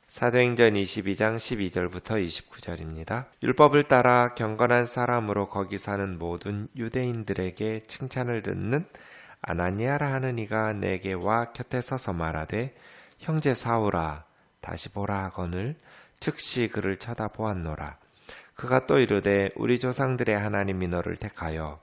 사도행전 22장 12절부터 29절입니다. 율법을 따라 경건한 사람으로 거기 사는 모든 유대인들에게 칭찬을 듣는 아나니아라 하는 이가 내게 와 곁에 서서 말하되 형제 사울아 다시 보라 하거늘 즉시 그를 쳐다보았노라. 그가 또 이르되 우리 조상들의 하나님이 너를 택하여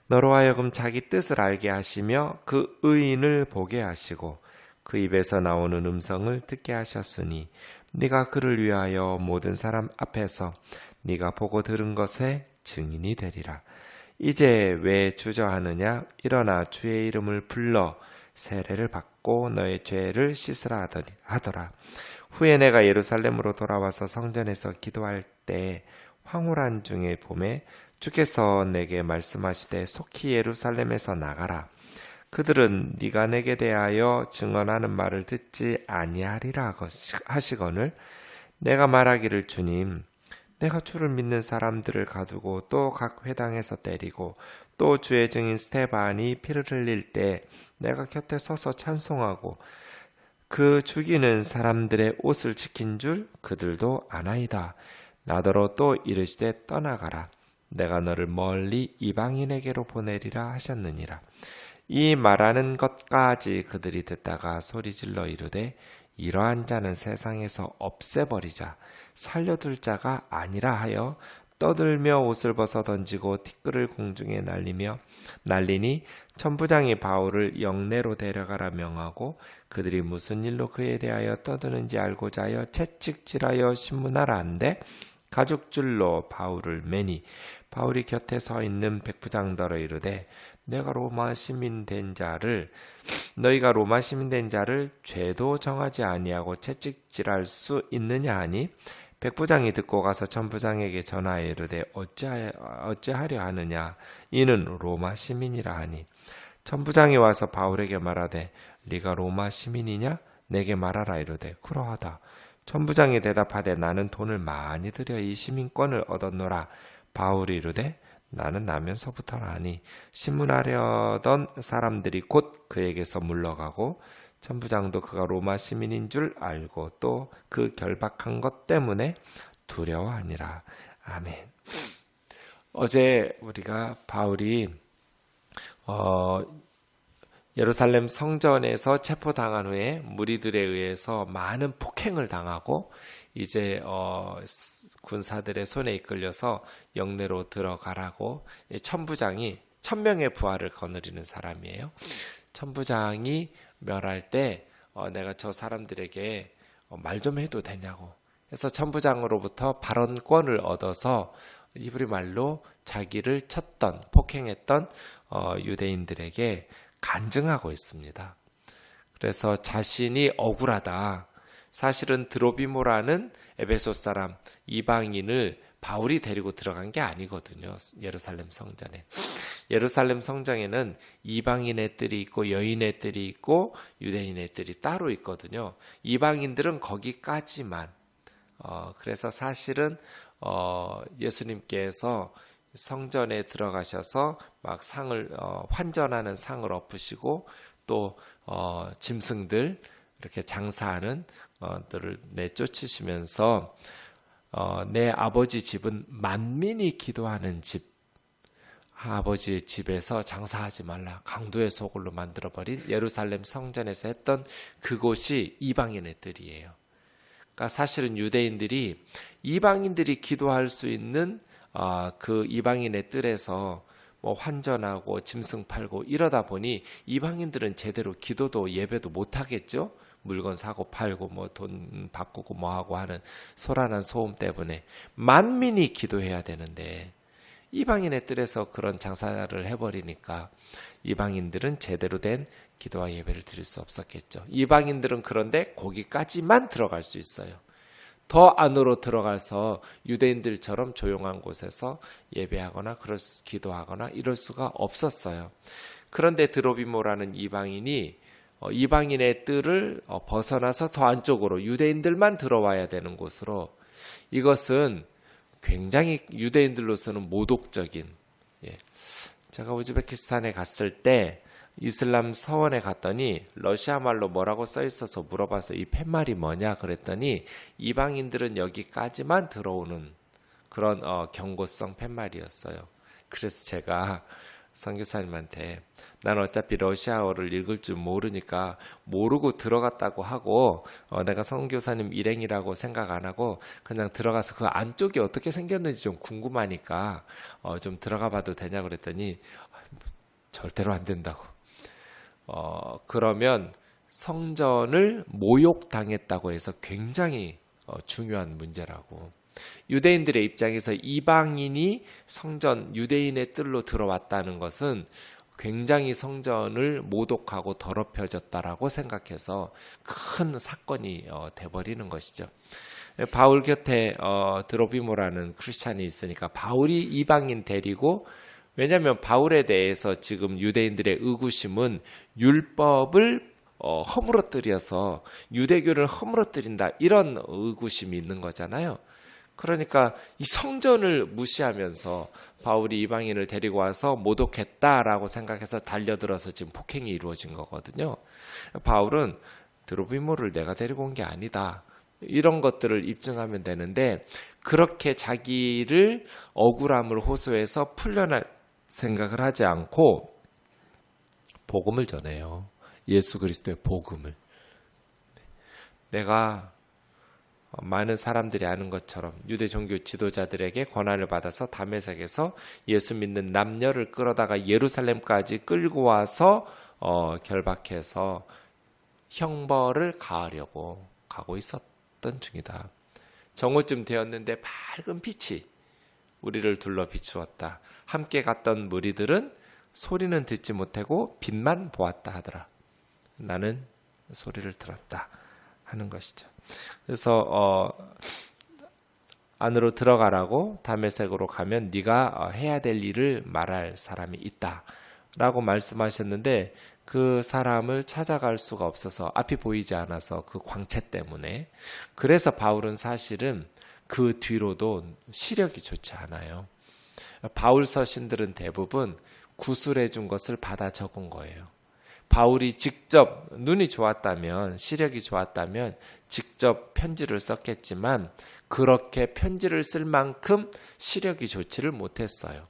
너로 하여금 자기 뜻을 알게 하시며 그 의인을 보게 하시고 그 입에서 나오는 음성을 듣게 하셨으니 네가 그를 위하여 모든 사람 앞에서 네가 보고 들은 것에 증인이 되리라. 이제 왜 주저하느냐? 일어나 주의 이름을 불러 세례를 받고 너의 죄를 씻으라 하더라. 후에 내가 예루살렘으로 돌아와서 성전에서 기도할 때 황홀한 중에 봄에 주께서 내게 말씀하시되 속히 예루살렘에서 나가라. 그들은 네가 내게 대하여 증언하는 말을 듣지 아니하리라 하시거늘 내가 말하기를 주님 내가 주를 믿는 사람들을 가두고 또 각 회당에서 때리고 또 주의 증인 스데반이 피를 흘릴 때 내가 곁에 서서 찬송하고 그 죽이는 사람들의 옷을 지킨 줄 그들도 아나이다. 나더러 또 이르시되 떠나가라. 내가 너를 멀리 이방인에게로 보내리라 하셨느니라. 이 말하는 것까지 그들이 듣다가 소리질러 이르되 이러한 자는 세상에서 없애버리자. 살려둘 자가 아니라 하여 떠들며 옷을 벗어 던지고 티끌을 공중에 날리니 천부장이 바울을 영내로 데려가라 명하고 그들이 무슨 일로 그에 대하여 떠드는지 알고자 하여 채찍질하여 신문하라 한데 가죽줄로 바울을 매니 바울이 곁에 서 있는 백부장더러 이르되 너희가 로마 시민 된 자를 죄도 정하지 아니하고 채찍질할 수 있느냐 하니 백부장이 듣고 가서 천부장에게 전하여 이르되 어찌하려 하느냐 이는 로마 시민이라 하니 천부장이 와서 바울에게 말하되 네가 로마 시민이냐 내게 말하라 이르되 그러하다. 천부장이 대답하되 나는 돈을 많이 들여 이 시민권을 얻었노라. 바울이 이르되 나는 나면서부터라 하니 신문하려던 사람들이 곧 그에게서 물러가고 천부장도 그가 로마 시민인 줄 알고 또 그 결박한 것 때문에 두려워하니라. 아멘. 어제 우리가 바울이 예루살렘 성전에서 체포당한 후에 무리들에 의해서 많은 폭행을 당하고 이제 군사들의 손에 이끌려서 영내로 들어가라고 천부장이 1000명의 부하를 거느리는 사람이에요. 천부장이 멸할 때 내가 저 사람들에게 말 좀 해도 되냐고 해서 천부장으로부터 발언권을 얻어서 이브리 말로 자기를 쳤던 폭행했던 유대인들에게 간증하고 있습니다. 그래서 자신이 억울하다. 사실은 드로비모라는 에베소 사람 이방인을 바울이 데리고 들어간 게 아니거든요. 예루살렘 성전에. 예루살렘 성전에는 이방인의 뜰이 있고 여인의 뜰이 있고 유대인의 뜰이 따로 있거든요. 이방인들은 거기까지만. 그래서 사실은 예수님께서 성전에 들어가셔서 막 상을 환전하는 상을 엎으시고 또 짐승들 이렇게 장사하는 들을 내쫓으시면서 내 아버지 집은 만민이 기도하는 집, 아버지의 집에서 장사하지 말라 강도의 소굴로 만들어버린 예루살렘 성전에서 했던 그곳이 이방인의 뜰이에요. 그러니까 사실은 유대인들이 이방인들이 기도할 수 있는 그 이방인의 뜰에서 뭐 환전하고 짐승 팔고 이러다 보니 이방인들은 제대로 기도도 예배도 못 하겠죠. 물건 사고 팔고 뭐 돈 바꾸고 뭐 하고 하는 소란한 소음 때문에 만민이 기도해야 되는데 이방인의 뜰에서 그런 장사를 해버리니까 이방인들은 제대로 된 기도와 예배를 드릴 수 없었겠죠. 이방인들은 그런데 거기까지만 들어갈 수 있어요. 더 안으로 들어가서 유대인들처럼 조용한 곳에서 예배하거나 기도하거나 이럴 수가 없었어요. 그런데 드로비모라는 이방인이 이방인의 뜰을 벗어나서 더 안쪽으로 유대인들만 들어와야 되는 곳으로 이것은 굉장히 유대인들로서는 모독적인 제가 우즈베키스탄에 갔을 때 이슬람 서원에 갔더니 러시아 말로 뭐라고 써 있어서 물어봐서 이 팻말이 뭐냐 그랬더니 이방인들은 여기까지만 들어오는 그런 경고성 팻말이었어요. 그래서 제가 선교사님한테 난 어차피 러시아어를 읽을 줄 모르니까 모르고 들어갔다고 하고 내가 선교사님 일행이라고 생각 안 하고 그냥 들어가서 그 안쪽이 어떻게 생겼는지 좀 궁금하니까 좀 들어가 봐도 되냐 그랬더니 절대로 안 된다고. 그러면 성전을 모욕당했다고 해서 굉장히 중요한 문제라고. 유대인들의 입장에서 이방인이 성전 유대인의 뜰로 들어왔다는 것은 굉장히 성전을 모독하고 더럽혀졌다라고 생각해서 큰 사건이 돼버리는 것이죠. 바울 곁에 드로비모라는 크리스찬이 있으니까 바울이 이방인 데리고, 왜냐하면 바울에 대해서 지금 유대인들의 의구심은 율법을 허물어뜨려서 유대교를 허물어뜨린다 이런 의구심이 있는 거잖아요. 그러니까 이 성전을 무시하면서 바울이 이방인을 데리고 와서 모독했다라고 생각해서 달려들어서 지금 폭행이 이루어진 거거든요. 바울은 드로비모를 내가 데리고 온 게 아니다. 이런 것들을 입증하면 되는데 그렇게 자기를 억울함을 호소해서 풀려날 생각을 하지 않고 복음을 전해요. 예수 그리스도의 복음을. 내가 많은 사람들이 아는 것처럼 유대 종교 지도자들에게 권한을 받아서 다메섹에서 예수 믿는 남녀를 끌어다가 예루살렘까지 끌고 와서 결박해서 형벌을 가하려고 가고 있었던 중이다. 정오쯤 되었는데 밝은 빛이 우리를 둘러 비추었다. 함께 갔던 무리들은 소리는 듣지 못하고 빛만 보았다 하더라. 나는 소리를 들었다 하는 것이죠. 그래서 안으로 들어가라고 다메섹으로 가면 네가 해야 될 일을 말할 사람이 있다라고 말씀하셨는데 그 사람을 찾아갈 수가 없어서 앞이 보이지 않아서 그 광채 때문에. 그래서 바울은 사실은 그 뒤로도 시력이 좋지 않아요. 바울 서신들은 대부분 구술해 준 것을 받아 적은 거예요. 바울이 직접 눈이 좋았다면, 시력이 좋았다면 직접 편지를 썼겠지만 그렇게 편지를 쓸 만큼 시력이 좋지를 못했어요.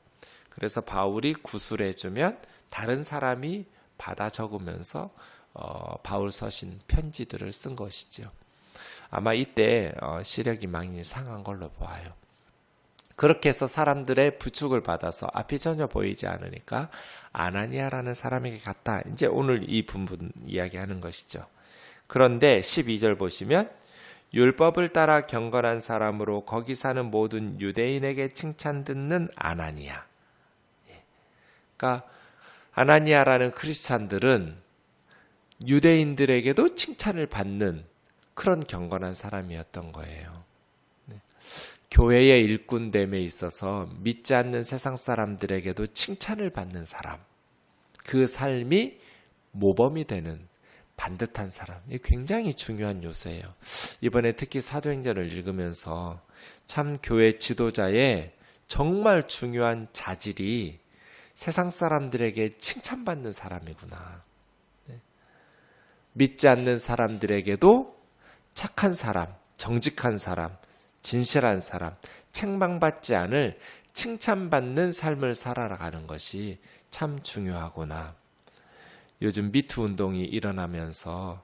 그래서 바울이 구술해주면 다른 사람이 받아 적으면서 바울 서신 편지들을 쓴 것이죠. 아마 이때 시력이 많이 상한 걸로 보아요. 그렇게 해서 사람들의 부축을 받아서 앞이 전혀 보이지 않으니까 아나니아라는 사람에게 갔다. 이제 오늘 이 부분 이야기하는 것이죠. 그런데 12절 보시면 율법을 따라 경건한 사람으로 거기 사는 모든 유대인에게 칭찬 듣는 아나니아. 그러니까 아나니아라는 크리스찬들은 유대인들에게도 칭찬을 받는 그런 경건한 사람이었던 거예요. 교회의 일꾼됨에 있어서 믿지 않는 세상 사람들에게도 칭찬을 받는 사람, 그 삶이 모범이 되는 반듯한 사람, 이게 굉장히 중요한 요소예요. 이번에 특히 사도행전을 읽으면서 참 교회 지도자의 정말 중요한 자질이 세상 사람들에게 칭찬받는 사람이구나. 믿지 않는 사람들에게도 착한 사람, 정직한 사람, 진실한 사람, 책망받지 않을 칭찬받는 삶을 살아가는 것이 참 중요하구나. 요즘 미투 운동이 일어나면서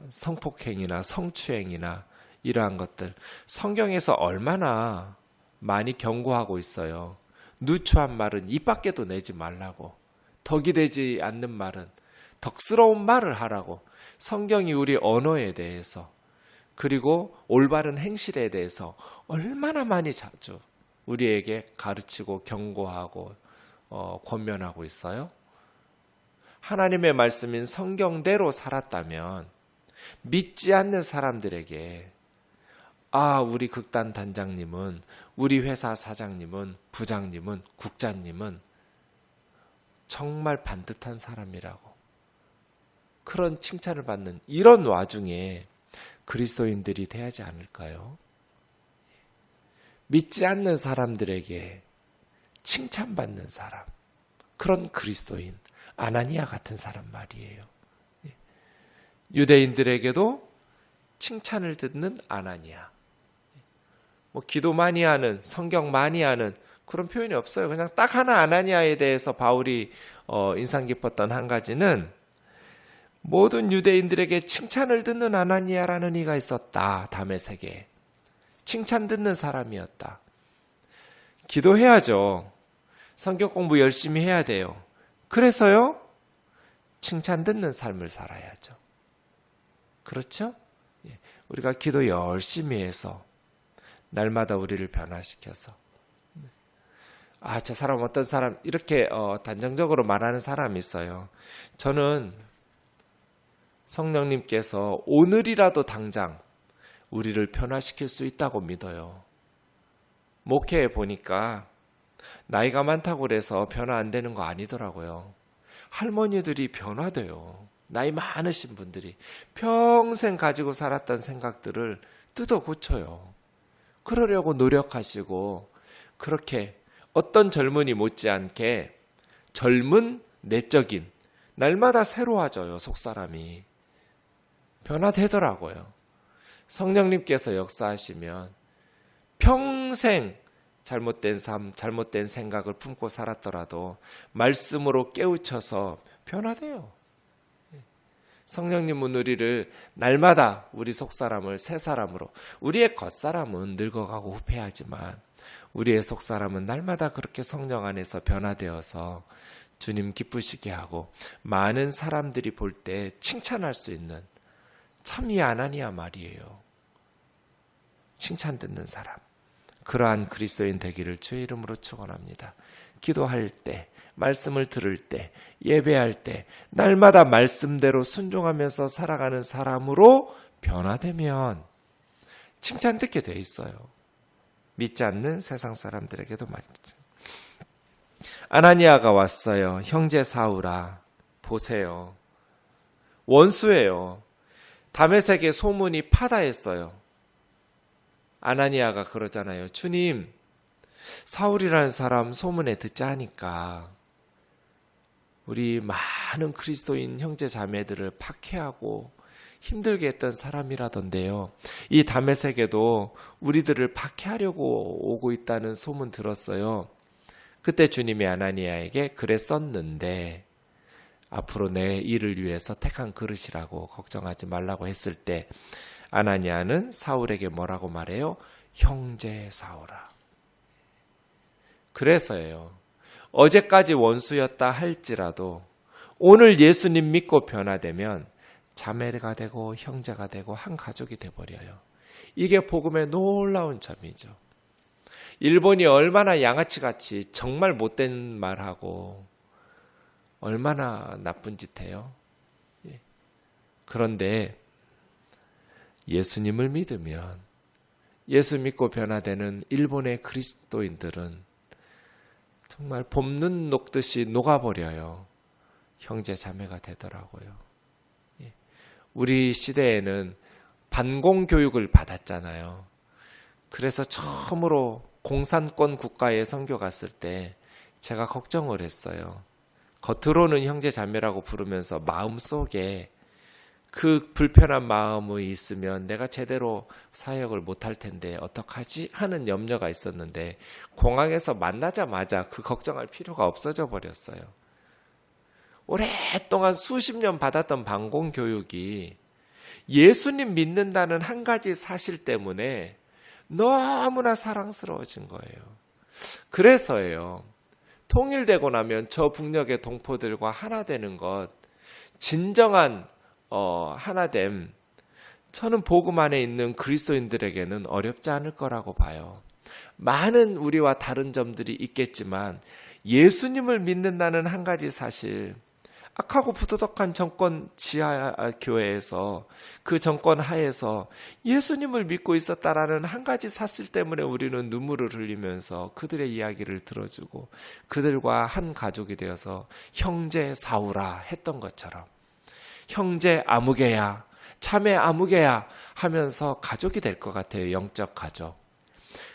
성폭행이나 성추행이나 이러한 것들 성경에서 얼마나 많이 경고하고 있어요. 누추한 말은 입 밖에도 내지 말라고, 덕이 되지 않는 말은 덕스러운 말을 하라고. 성경이 우리 언어에 대해서 그리고 올바른 행실에 대해서 얼마나 많이 자주 우리에게 가르치고 경고하고 권면하고 있어요. 하나님의 말씀인 성경대로 살았다면 믿지 않는 사람들에게 우리 극단 단장님은, 우리 회사 사장님은, 부장님은, 국장님은 정말 반듯한 사람이라고 그런 칭찬을 받는 이런 와중에 그리스도인들이 돼야지 않을까요? 믿지 않는 사람들에게 칭찬받는 사람, 그런 그리스도인, 아나니아 같은 사람 말이에요. 유대인들에게도 칭찬을 듣는 아나니아. 기도 많이 하는, 성경 많이 하는 그런 표현이 없어요. 그냥 딱 하나 아나니아에 대해서 바울이 인상 깊었던 한 가지는 모든 유대인들에게 칭찬을 듣는 아나니아라는 이가 있었다. 다메섹에. 칭찬 듣는 사람이었다. 기도해야죠. 성경 공부 열심히 해야 돼요. 그래서요, 칭찬 듣는 삶을 살아야죠. 그렇죠? 우리가 기도 열심히 해서 날마다 우리를 변화시켜서 저 사람 어떤 사람 이렇게 단정적으로 말하는 사람이 있어요. 저는 성령님께서 오늘이라도 당장 우리를 변화시킬 수 있다고 믿어요. 목회에 보니까 나이가 많다고 그래서 변화 안 되는 거 아니더라고요. 할머니들이 변화돼요. 나이 많으신 분들이 평생 가지고 살았던 생각들을 뜯어 고쳐요. 그러려고 노력하시고 그렇게 어떤 젊은이 못지않게 젊은 내적인 날마다 새로워져요. 속사람이 변화되더라고요. 성령님께서 역사하시면 평생 잘못된 삶, 잘못된 생각을 품고 살았더라도 말씀으로 깨우쳐서 변화돼요. 성령님은 우리를 날마다 우리 속사람을 새 사람으로, 우리의 겉사람은 늙어가고 후패하지만 우리의 속사람은 날마다 그렇게 성령 안에서 변화되어서 주님 기쁘시게 하고 많은 사람들이 볼 때 칭찬할 수 있는 참 이 아나니아 말이에요. 칭찬 듣는 사람. 그러한 그리스도인 되기를 주의 이름으로 축원합니다. 기도할 때, 말씀을 들을 때, 예배할 때 날마다 말씀대로 순종하면서 살아가는 사람으로 변화되면 칭찬 듣게 돼 있어요. 믿지 않는 세상 사람들에게도 마찬가지. 아나니아가 왔어요. 형제 사울아, 보세요. 원수예요. 다메섹의 소문이 파다했어요. 아나니아가 그러잖아요. 주님, 사울이라는 사람 소문에 듣자 하니까 우리 많은 그리스도인 형제 자매들을 박해하고 힘들게 했던 사람이라던데요. 이 다메섹에도 우리들을 박해하려고 오고 있다는 소문 들었어요. 그때 주님이 아나니아에게 그래 썼는데 앞으로 내 일을 위해서 택한 그릇이라고 걱정하지 말라고 했을 때 아나니아는 사울에게 뭐라고 말해요? 형제 사울아. 그래서예요. 어제까지 원수였다 할지라도 오늘 예수님 믿고 변화되면 자매가 되고 형제가 되고 한 가족이 돼버려요. 이게 복음의 놀라운 점이죠. 일본이 얼마나 양아치같이 정말 못된 말하고 얼마나 나쁜 짓 해요. 그런데 예수님을 믿으면 예수 믿고 변화되는 일본의 그리스도인들은 정말 봄눈 녹듯이 녹아버려요. 형제 자매가 되더라고요. 우리 시대에는 반공교육을 받았잖아요. 그래서 처음으로 공산권 국가에 선교 갔을 때 제가 걱정을 했어요. 겉으로는 형제 자매라고 부르면서 마음속에 그 불편한 마음이 있으면 내가 제대로 사역을 못할 텐데 어떡하지? 하는 염려가 있었는데 공항에서 만나자마자 그 걱정할 필요가 없어져 버렸어요. 오랫동안 수십 년 받았던 반공교육이 예수님 믿는다는 한 가지 사실 때문에 너무나 사랑스러워진 거예요. 그래서예요. 통일되고 나면 저 북녘의 동포들과 하나 되는 것, 진정한 하나됨, 저는 복음 안에 있는 그리스도인들에게는 어렵지 않을 거라고 봐요. 많은 우리와 다른 점들이 있겠지만 예수님을 믿는다는 한 가지 사실, 악하고 부도덕한 정권 지하 교회에서 그 정권 하에서 예수님을 믿고 있었다라는 한 가지 사실 때문에 우리는 눈물을 흘리면서 그들의 이야기를 들어주고 그들과 한 가족이 되어서 형제 사울아 했던 것처럼 형제 아무개야, 자매 아무개야 하면서 가족이 될 것 같아요. 영적 가족.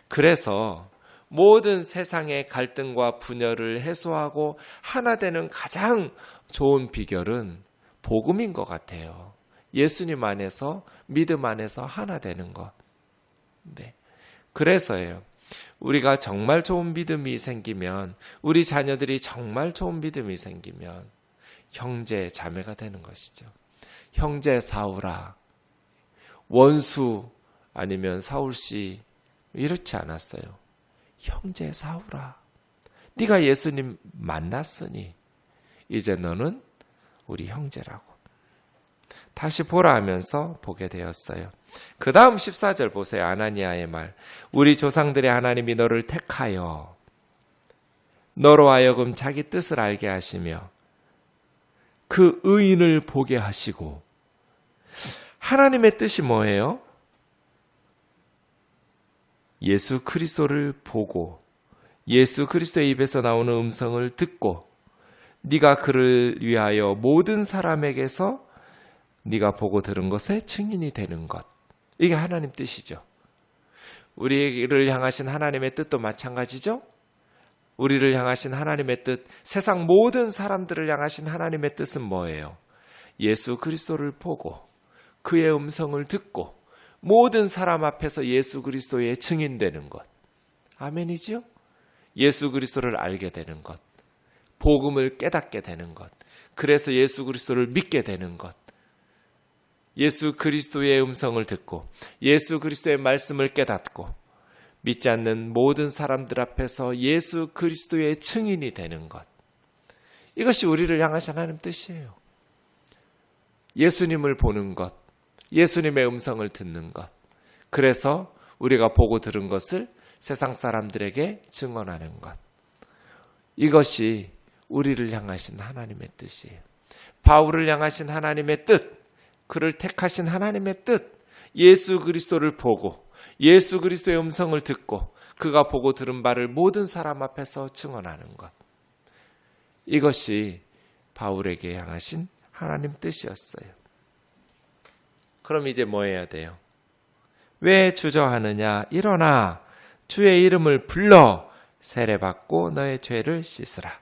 그래서 모든 세상의 갈등과 분열을 해소하고 하나 되는 가장 좋은 비결은 복음인 것 같아요. 예수님 안에서, 믿음 안에서 하나 되는 것. 네. 그래서예요. 우리가 정말 좋은 믿음이 생기면, 우리 자녀들이 정말 좋은 믿음이 생기면 형제 자매가 되는 것이죠. 형제 사울아, 원수 아니면 사울씨 이렇지 않았어요. 형제 사울아, 네가 예수님 만났으니 이제 너는 우리 형제라고. 다시 보라 하면서 보게 되었어요. 그 다음 14절 보세요. 아나니아의 말. 우리 조상들의 하나님이 너를 택하여 너로 하여금 자기 뜻을 알게 하시며 그 의인을 보게 하시고. 하나님의 뜻이 뭐예요? 예수 그리스도를 보고 예수 그리스도의 입에서 나오는 음성을 듣고 네가 그를 위하여 모든 사람에게서 네가 보고 들은 것의 증인이 되는 것. 이게 하나님 뜻이죠. 우리를 향하신 하나님의 뜻도 마찬가지죠. 우리를 향하신 하나님의 뜻, 세상 모든 사람들을 향하신 하나님의 뜻은 뭐예요? 예수 그리스도를 보고 그의 음성을 듣고 모든 사람 앞에서 예수 그리스도의 증인되는 것. 아멘이지요? 예수 그리스도를 알게 되는 것. 복음을 깨닫게 되는 것. 그래서 예수 그리스도를 믿게 되는 것. 예수 그리스도의 음성을 듣고 예수 그리스도의 말씀을 깨닫고 믿지 않는 모든 사람들 앞에서 예수 그리스도의 증인이 되는 것. 이것이 우리를 향하신 하나님 뜻이에요. 예수님을 보는 것, 예수님의 음성을 듣는 것. 그래서 우리가 보고 들은 것을 세상 사람들에게 증언하는 것. 이것이 우리를 향하신 하나님의 뜻이에요. 바울을 향하신 하나님의 뜻, 그를 택하신 하나님의 뜻, 예수 그리스도를 보고 예수 그리스도의 음성을 듣고 그가 보고 들은 바를 모든 사람 앞에서 증언하는 것. 이것이 바울에게 향하신 하나님 뜻이었어요. 그럼 이제 뭐 해야 돼요? 왜 주저하느냐? 일어나 주의 이름을 불러 세례받고 너의 죄를 씻으라.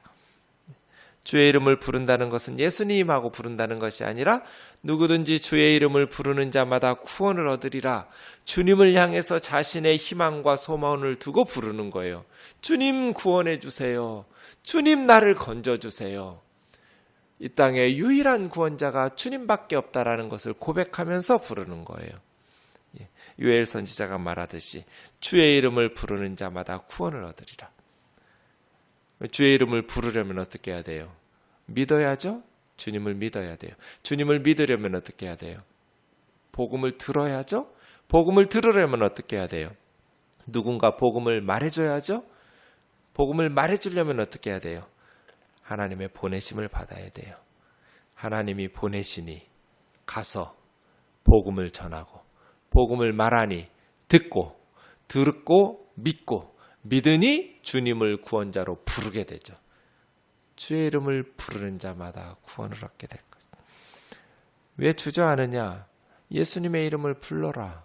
주의 이름을 부른다는 것은 예수님하고 부른다는 것이 아니라 누구든지 주의 이름을 부르는 자마다 구원을 얻으리라. 주님을 향해서 자신의 희망과 소망을 두고 부르는 거예요. 주님 구원해 주세요. 주님 나를 건져 주세요. 이 땅에 유일한 구원자가 주님밖에 없다라는 것을 고백하면서 부르는 거예요. 요엘 선지자가 말하듯이 주의 이름을 부르는 자마다 구원을 얻으리라. 주의 이름을 부르려면 어떻게 해야 돼요? 믿어야죠? 주님을 믿어야 돼요. 주님을 믿으려면 어떻게 해야 돼요? 복음을 들어야죠? 복음을 들으려면 어떻게 해야 돼요? 누군가 복음을 말해줘야죠? 복음을 말해주려면 어떻게 해야 돼요? 하나님의 보내심을 받아야 돼요. 하나님이 보내시니 가서 복음을 전하고 복음을 말하니 듣고 믿고 믿으니 주님을 구원자로 부르게 되죠. 주의 이름을 부르는 자마다 구원을 얻게 될 거죠. 왜 주저하느냐? 예수님의 이름을 불러라.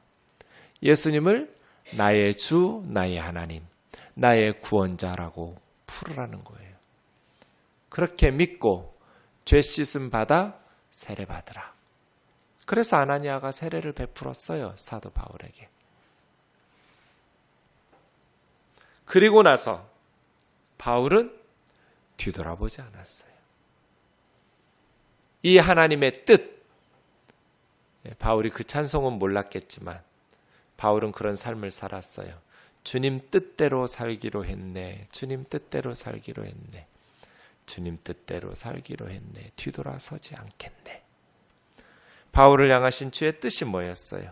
예수님을 나의 주, 나의 하나님, 나의 구원자라고 부르라는 거예요. 그렇게 믿고 죄 씻음 받아 세례 받으라. 그래서 아나니아가 세례를 베풀었어요. 사도 바울에게. 그리고 나서 바울은 뒤돌아보지 않았어요. 이 하나님의 뜻, 바울이 그 찬송은 몰랐겠지만 바울은 그런 삶을 살았어요. 주님 뜻대로 살기로 했네. 주님 뜻대로 살기로 했네. 주님 뜻대로 살기로 했네. 뒤돌아서지 않겠네. 바울을 향하신 주의 뜻이 뭐였어요?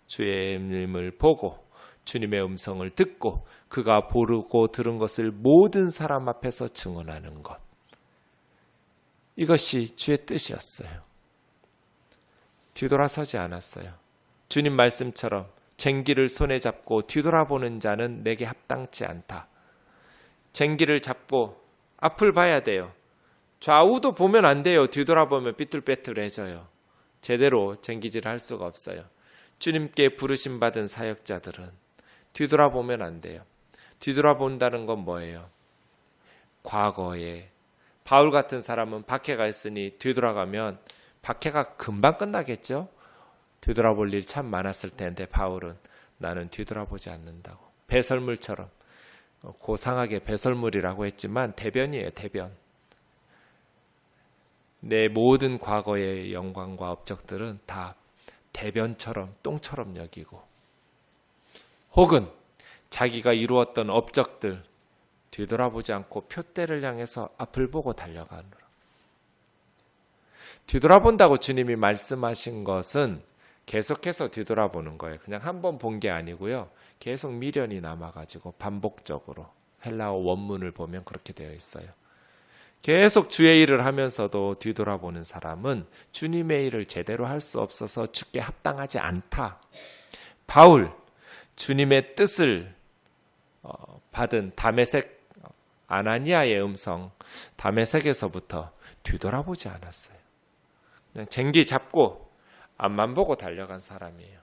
주의 이름을 보고 주님의 음성을 듣고 그가 보고 들은 것을 모든 사람 앞에서 증언하는 것. 이것이 주의 뜻이었어요. 뒤돌아서지 않았어요. 주님 말씀처럼 쟁기를 손에 잡고 뒤돌아보는 자는 내게 합당치 않다. 쟁기를 잡고 앞을 봐야 돼요. 좌우도 보면 안 돼요. 뒤돌아보면 삐뚤빼뚤해져요. 제대로 쟁기질을 할 수가 없어요. 주님께 부르심 받은 사역자들은 뒤돌아보면 안 돼요. 뒤돌아본다는 건 뭐예요? 과거에 바울 같은 사람은 박해가 있으니 뒤돌아가면 박해가 금방 끝나겠죠. 뒤돌아볼 일 참 많았을 텐데 바울은 나는 뒤돌아보지 않는다고. 배설물처럼, 고상하게 배설물이라고 했지만 대변이에요. 대변. 내 모든 과거의 영광과 업적들은 다 대변처럼, 똥처럼 여기고, 혹은 자기가 이루었던 업적들 뒤돌아보지 않고 표대를 향해서 앞을 보고 달려가느라. 뒤돌아본다고 주님이 말씀하신 것은 계속해서 뒤돌아보는 거예요. 그냥 한 번 본 게 아니고요. 계속 미련이 남아가지고 반복적으로, 헬라어 원문을 보면 그렇게 되어 있어요. 계속 주의 일을 하면서도 뒤돌아보는 사람은 주님의 일을 제대로 할 수 없어서 주께 합당하지 않다. 바울, 주님의 뜻을 받은 다메섹 아나니아의 음성, 다메섹에서부터 뒤돌아보지 않았어요. 그냥 쟁기 잡고 앞만 보고 달려간 사람이에요.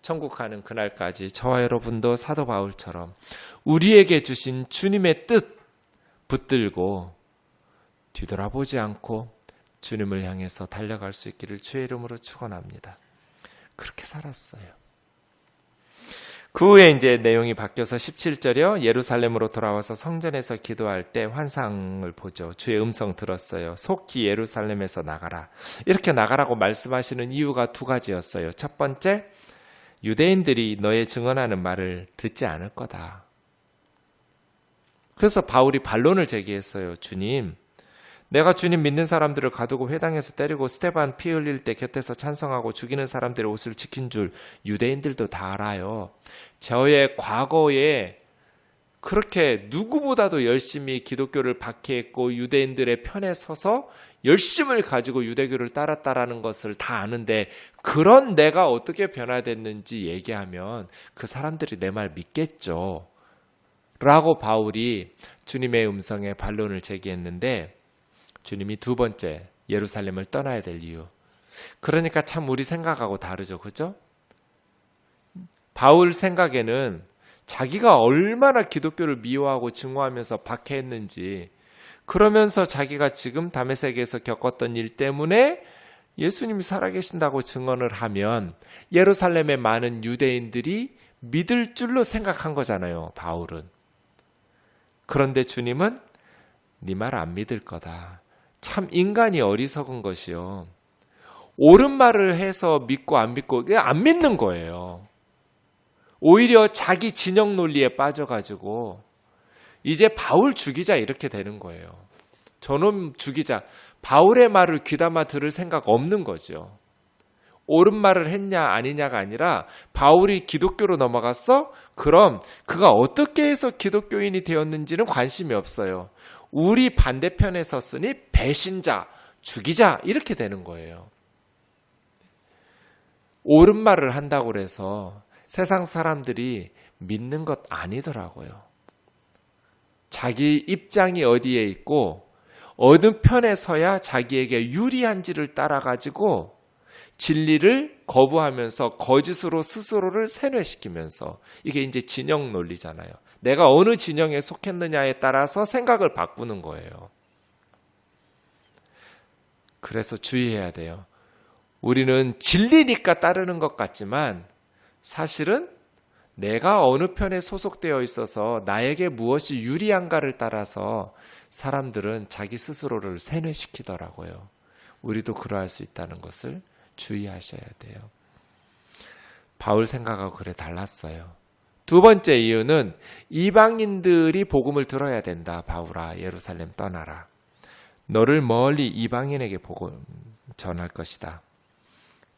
천국 가는 그날까지 저와 여러분도 사도 바울처럼 우리에게 주신 주님의 뜻 붙들고 뒤돌아보지 않고 주님을 향해서 달려갈 수 있기를 주의 이름으로 축원합니다. 그렇게 살았어요. 그 후에 이제 내용이 바뀌어서 17절이요. 예루살렘으로 돌아와서 성전에서 기도할 때 환상을 보죠. 주의 음성 들었어요. 속히 예루살렘에서 나가라. 이렇게 나가라고 말씀하시는 이유가 두 가지였어요. 첫 번째, 유대인들이 너의 증언하는 말을 듣지 않을 거다. 그래서 바울이 반론을 제기했어요. 주님, 내가 주님 믿는 사람들을 가두고 회당에서 때리고 스데반 피 흘릴 때 곁에서 찬성하고 죽이는 사람들의 옷을 지킨 줄 유대인들도 다 알아요. 저의 과거에 그렇게 누구보다도 열심히 기독교를 박해했고 유대인들의 편에 서서 열심을 가지고 유대교를 따랐다라는 것을 다 아는데, 그런 내가 어떻게 변화됐는지 얘기하면 그 사람들이 내 말 믿겠죠. 라고 바울이 주님의 음성에 반론을 제기했는데, 주님이 두 번째 예루살렘을 떠나야 될 이유. 그러니까 참 우리 생각하고 다르죠. 그죠? 바울 생각에는 자기가 얼마나 기독교를 미워하고 증오하면서 박해했는지, 그러면서 자기가 지금 다메섹에서 겪었던 일 때문에 예수님이 살아계신다고 증언을 하면 예루살렘의 많은 유대인들이 믿을 줄로 생각한 거잖아요. 바울은. 그런데 주님은 네 말 안 믿을 거다. 참 인간이 어리석은 것이요. 옳은 말을 해서 믿고 안 믿고 안 믿는 거예요. 오히려 자기 진영 논리에 빠져가지고 이제 바울 죽이자 이렇게 되는 거예요. 저놈 죽이자. 바울의 말을 귀담아 들을 생각 없는 거죠. 옳은 말을 했냐 아니냐가 아니라 바울이 기독교로 넘어갔어? 그럼 그가 어떻게 해서 기독교인이 되었는지는 관심이 없어요. 우리 반대편에 섰으니 배신자, 죽이자 이렇게 되는 거예요. 옳은 말을 한다고 해서 세상 사람들이 믿는 것 아니더라고요. 자기 입장이 어디에 있고 어느 편에 서야 자기에게 유리한지를 따라가지고 진리를 거부하면서 거짓으로 스스로를 세뇌시키면서, 이게 이제 진영 논리잖아요. 내가 어느 진영에 속했느냐에 따라서 생각을 바꾸는 거예요. 그래서 주의해야 돼요. 우리는 진리니까 따르는 것 같지만 사실은 내가 어느 편에 소속되어 있어서 나에게 무엇이 유리한가를 따라서 사람들은 자기 스스로를 세뇌시키더라고요. 우리도 그러할 수 있다는 것을 주의하셔야 돼요. 바울 생각하고 그래 달랐어요. 두 번째 이유는 이방인들이 복음을 들어야 된다. 바울아, 예루살렘 떠나라. 너를 멀리 이방인에게 복음 전할 것이다.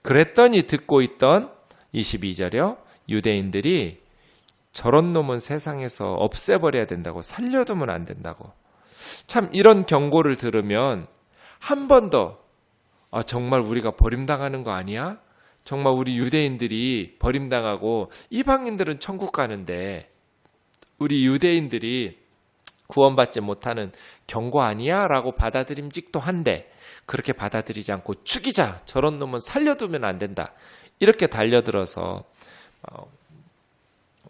그랬더니 듣고 있던 22절이요. 유대인들이 저런 놈은 세상에서 없애버려야 된다고, 살려두면 안 된다고. 참 이런 경고를 들으면 한 번 더 정말 우리가 버림당하는 거 아니야? 정말 우리 유대인들이 버림당하고 이방인들은 천국 가는데 우리 유대인들이 구원받지 못하는 경고 아니야? 라고 받아들임직도 한데 그렇게 받아들이지 않고 죽이자! 저런 놈은 살려두면 안 된다. 이렇게 달려들어서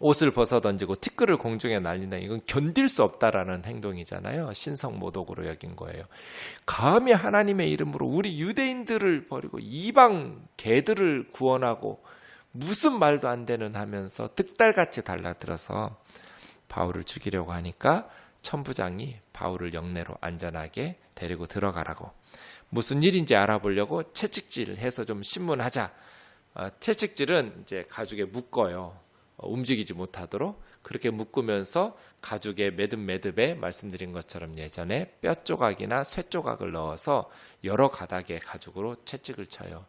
옷을 벗어 던지고 티끌을 공중에 날리는 이건 견딜 수 없다라는 행동이잖아요. 신성모독으로 여긴 거예요. 감히 하나님의 이름으로 우리 유대인들을 버리고 이방 개들을 구원하고 무슨 말도 안 되는 하면서 득달같이 달라들어서 바울을 죽이려고 하니까 천부장이 바울을 영내로 안전하게 데리고 들어가라고, 무슨 일인지 알아보려고 채찍질해서 좀 신문하자. 채찍질은 이제 가죽에 묶어요. 움직이지 못하도록. 그렇게 묶으면서 가죽의 매듭에 말씀드린 것처럼 예전에 뼈 조각이나 쇠 조각을 넣어서 여러 가닥의 가죽으로 채찍을 쳐요.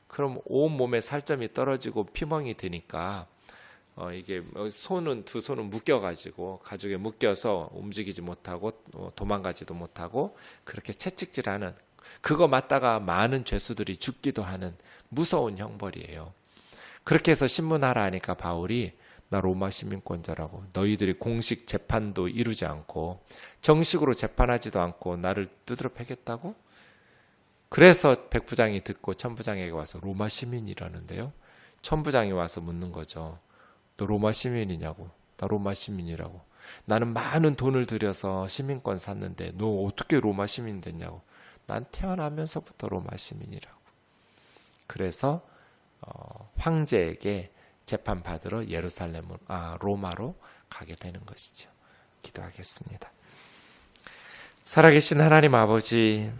그럼 온 몸에 살점이 떨어지고 피멍이 드니까 이게 두 손은 묶여가지고 가죽에 묶여서 움직이지 못하고 도망가지도 못하고 그렇게 채찍질하는, 그거 맞다가 많은 죄수들이 죽기도 하는 무서운 형벌이에요. 그렇게 해서 신문하라 하니까 바울이 나 로마 시민권자라고, 너희들이 공식 재판도 이루지 않고 정식으로 재판하지도 않고 나를 두드려 패겠다고? 그래서 백부장이 듣고 천부장에게 와서 로마 시민이라는데요. 천부장이 와서 묻는 거죠. 너 로마 시민이냐고. 나 로마 시민이라고. 나는 많은 돈을 들여서 시민권 샀는데 너 어떻게 로마 시민 됐냐고. 난 태어나면서부터 로마 시민이라고. 그래서 황제에게 재판받으러 로마로 가게 되는 것이죠. 기도하겠습니다. 살아계신 하나님 아버지,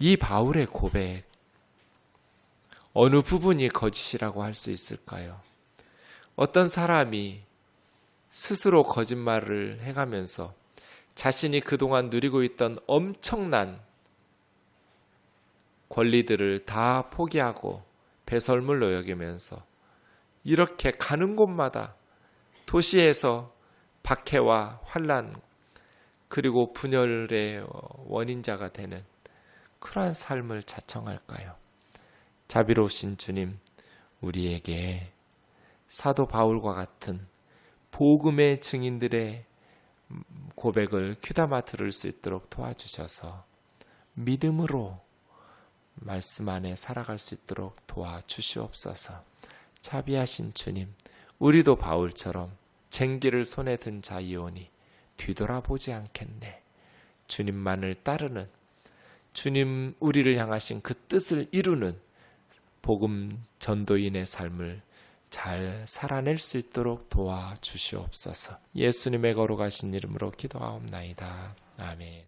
이 바울의 고백, 어느 부분이 거짓이라고 할 수 있을까요? 어떤 사람이 스스로 거짓말을 해가면서 자신이 그동안 누리고 있던 엄청난 권리들을 다 포기하고 배설물로 여기면서 이렇게 가는 곳마다 도시에서 박해와 환난 그리고 분열의 원인자가 되는 그러한 삶을 자청할까요? 자비로우신 주님, 우리에게 사도 바울과 같은 복음의 증인들의 고백을 귀담아 들을 수 있도록 도와주셔서 믿음으로 말씀 안에 살아갈 수 있도록 도와주시옵소서. 자비하신 주님, 우리도 바울처럼 쟁기를 손에 든 자이오니 뒤돌아보지 않겠네. 주님만을 따르는, 주님 우리를 향하신 그 뜻을 이루는 복음 전도인의 삶을 잘 살아낼 수 있도록 도와주시옵소서. 예수님의 거룩하신 이름으로 기도하옵나이다. 아멘.